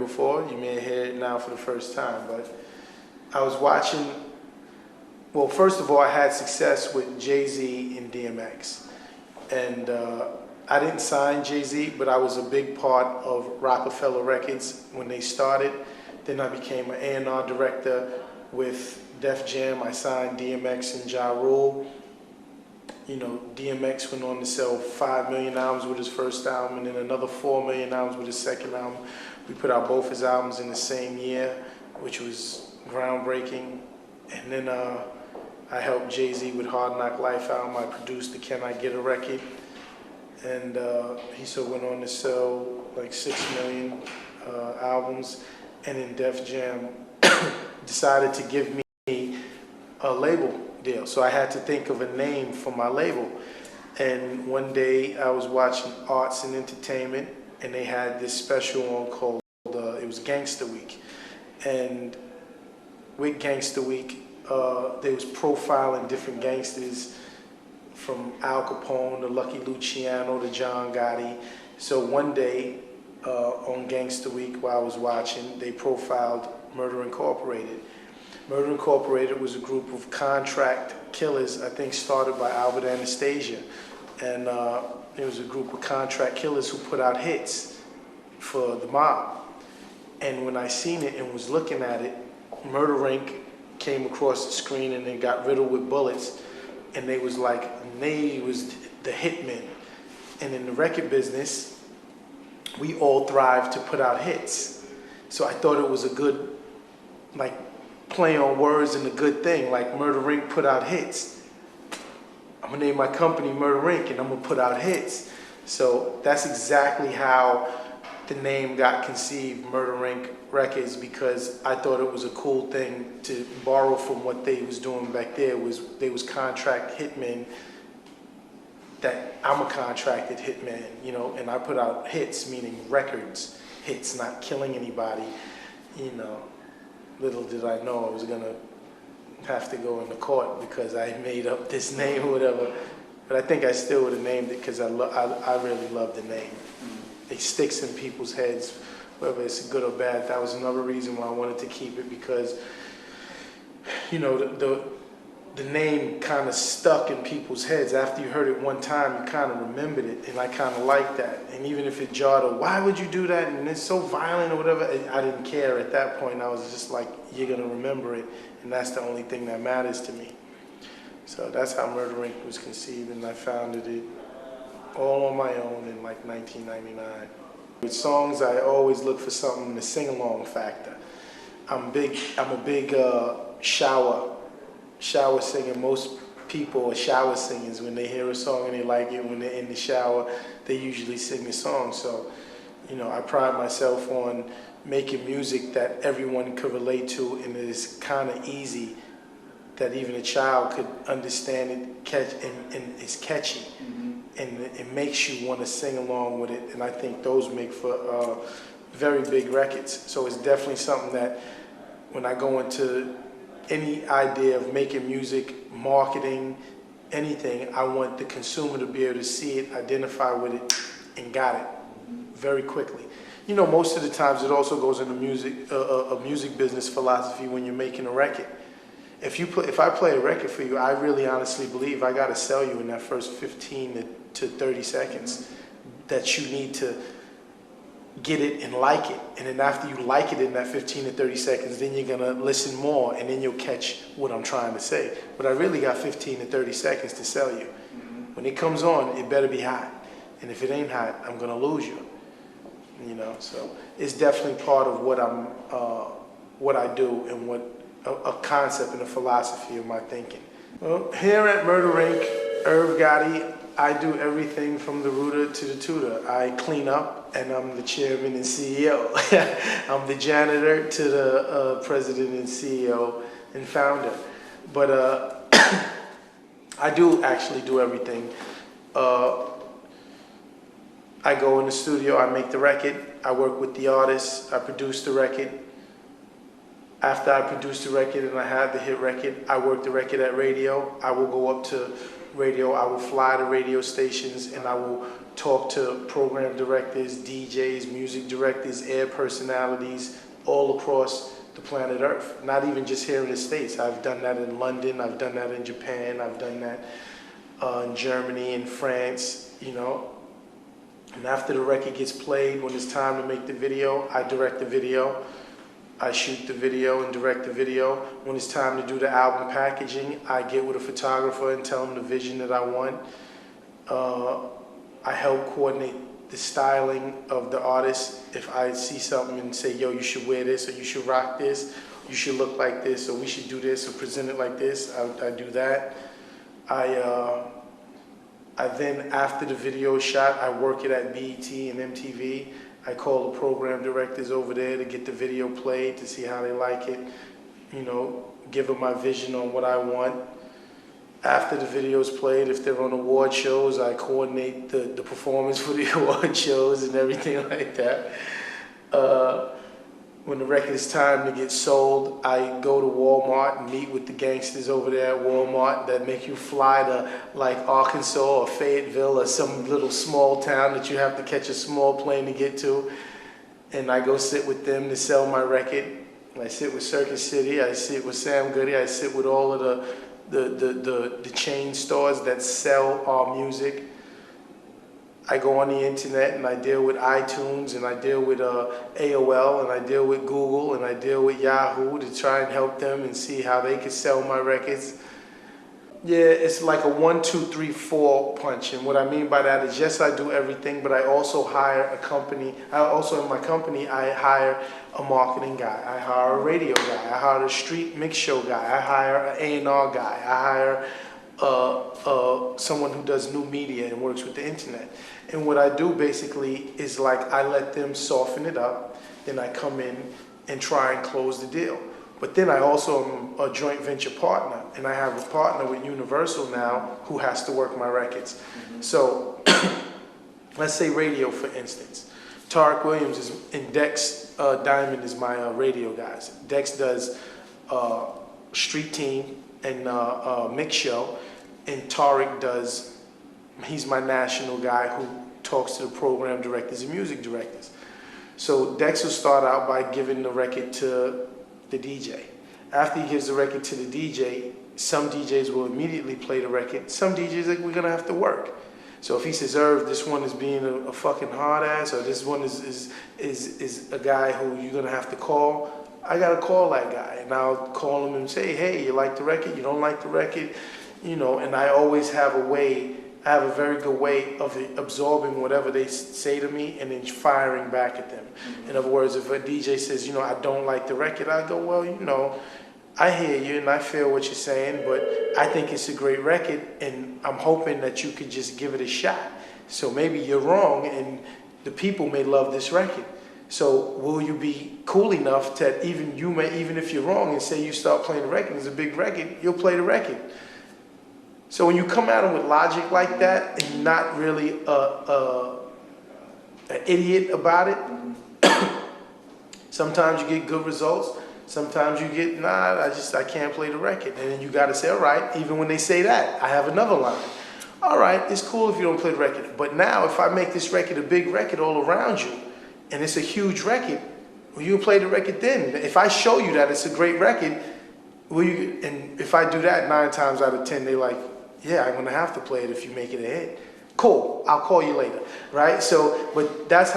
before. You may hear it now for the first time, but I was watching. Well, first of all, I had success with Jay-Z and DMX, and I didn't sign Jay-Z, but I was a big part of Rockefeller Records when they started. Then I became an A&R director with Def Jam. I signed DMX and Ja Rule. You know, DMX went on to sell 5 million albums with his first album, and then another 4 million albums with his second album. We put out both his albums in the same year, which was groundbreaking. And then I helped Jay-Z with Hard Knock Life album. I produced the Can I Get a Record? And he still went on to sell like 6 million albums. And then Def Jam decided to give me a label deal. So I had to think of a name for my label. And one day I was watching Arts and Entertainment, and they had this special on called, it was Gangsta Week. And with Gangsta Week, they was profiling different gangsters from Al Capone to Lucky Luciano to John Gotti. So one day on Gangsta Week while I was watching, they profiled Murder Incorporated. Murder Incorporated was a group of contract killers, I think started by Albert Anastasia. And it was a group of contract killers who put out hits for the mob. And when I seen it and was looking at it, Murder Inc. came across the screen and then got riddled with bullets. And they was like, they was the hitmen. And in the record business, we all thrive to put out hits. So I thought it was a good, like, play on words and a good thing, like Murder Inc. put out hits. I'm gonna name my company Murder Inc. and I'm gonna put out hits. So that's exactly how the name got conceived, Murder Inc. Records, because I thought it was a cool thing to borrow from what they was doing back there. They was contract hitmen, that I'm a contracted hitman, you know, and I put out hits, meaning records, hits, not killing anybody, you know. Little did I know I was gonna have to go into court because I made up this name or whatever. But I think I still would have named it because I really love the name. It sticks in people's heads, whether it's good or bad. That was another reason why I wanted to keep it, because, you know, the name kind of stuck in people's heads. After you heard it one time, you kind of remembered it, and I kind of liked that. And even if it jarred, why would you do that? And it's so violent or whatever, I didn't care at that point. I was just like, you're gonna remember it, and that's the only thing that matters to me. So that's how Murder Inc. was conceived, and I founded it all on my own in like 1999. With songs, I always look for something, the sing-along factor. I'm a big shower singer. Most people are shower singers. When they hear a song and they like it, when they're in the shower, they usually sing the song. So, you know, I pride myself on making music that everyone could relate to, and it is kind of easy, that even a child could understand it, and it's catchy. Mm-hmm. And it makes you want to sing along with it, and I think those make for very big records. So it's definitely something that when I go into any idea of making music, marketing, anything, I want the consumer to be able to see it, identify with it, and got it very quickly. You know, most of the times it also goes into music, a music business philosophy when you're making a record. If I play a record for you, I really honestly believe I got to sell you in that first 15 to 30 seconds that you need to get it and like it. And then after you like it in that 15 to 30 seconds, then you're gonna listen more, and then you'll catch what I'm trying to say. But I really got 15 to 30 seconds to sell you. When it comes on, it better be hot. And if it ain't hot, I'm gonna lose you. You know, so it's definitely part of what I do, and what a concept and a philosophy of my thinking. Well, here at Murder Inc., Irv Gotti, I do everything from the rooter to the tutor. I clean up, and I'm the chairman and CEO. I'm the janitor to the president and CEO and founder. But I do actually do everything. I go in the studio, I make the record, I work with the artists, I produce the record, After I produce the record and I have the hit record, I work the record at radio. I will go up to radio. I will fly to radio stations and I will talk to program directors, DJs, music directors, air personalities all across the planet Earth. Not even just here in the States. I've done that in London. I've done that in Japan. I've done that in Germany and France, you know. And after the record gets played, when it's time to make the video, I direct the video. I shoot the video and direct the video. When it's time to do the album packaging, I get with a photographer and tell them the vision that I want. I help coordinate the styling of the artist. If I see something and say, yo, you should wear this, or you should rock this, you should look like this, or we should do this, or present it like this, I do that. I then, after the video is shot, I work it at BET and MTV. I call the program directors over there to get the video played, to see how they like it, you know, give them my vision on what I want. After the video's played, if they're on award shows, I coordinate the performance for the award shows and everything like that. When the record is time to get sold, I go to Walmart and meet with the gangsters over there at Walmart that make you fly to like Arkansas or Fayetteville or some little small town that you have to catch a small plane to get to. And I go sit with them to sell my record. I sit with Circuit City, I sit with Sam Goody, I sit with all of the chain stores that sell our music. I go on the internet and I deal with iTunes and I deal with AOL and I deal with Google and I deal with Yahoo to try and help them and see how they can sell my records. Yeah, it's like a 1, 2, 3, 4 punch. And what I mean by that is, yes, I do everything, but I also hire a company. In my company, I hire a marketing guy. I hire a radio guy. I hire a street mix show guy. I hire an A&R guy. I hire someone who does new media and works with the internet. And what I do basically is like I let them soften it up, then I come in and try and close the deal. But then I also am a joint venture partner, and I have a partner with Universal now who has to work my records. Mm-hmm. So let's say radio, for instance. Tarek Williams is, and Dex Diamond is my radio guys. Dex does Street Team and Mix Show, and Tarek does, he's my national guy who talks to the program directors and music directors. So Dex will start out by giving the record to the DJ. After he gives the record to the DJ, some DJs will immediately play the record. Some DJs like, we're gonna have to work. So if he says, Irv, this one is being a fucking hard ass, or this one is a guy who you're gonna have to call, I gotta call that guy, and I'll call him and say, hey, you like the record? You don't like the record? You know, and I always have I have a very good way of absorbing whatever they say to me and then firing back at them. Mm-hmm. In other words, if a DJ says, you know, I don't like the record, I go, well, you know, I hear you and I feel what you're saying, but I think it's a great record and I'm hoping that you could just give it a shot. So maybe you're wrong and the people may love this record. So will you be cool enough that even if you're wrong and say you start playing the record, it's a big record, you'll play the record. So when you come at them with logic like that and not really an idiot about it, sometimes you get good results. Sometimes you get, nah, I can't play the record. And then you got to say, all right, even when they say that, I have another line. All right, it's cool if you don't play the record. But now if I make this record a big record all around you, and it's a huge record, will you play the record then? If I show you that it's a great record, will you? And if I do that 9 times out of 10, they're like, yeah, I'm going to have to play it if you make it a hit. Cool, I'll call you later, right? So, but that's how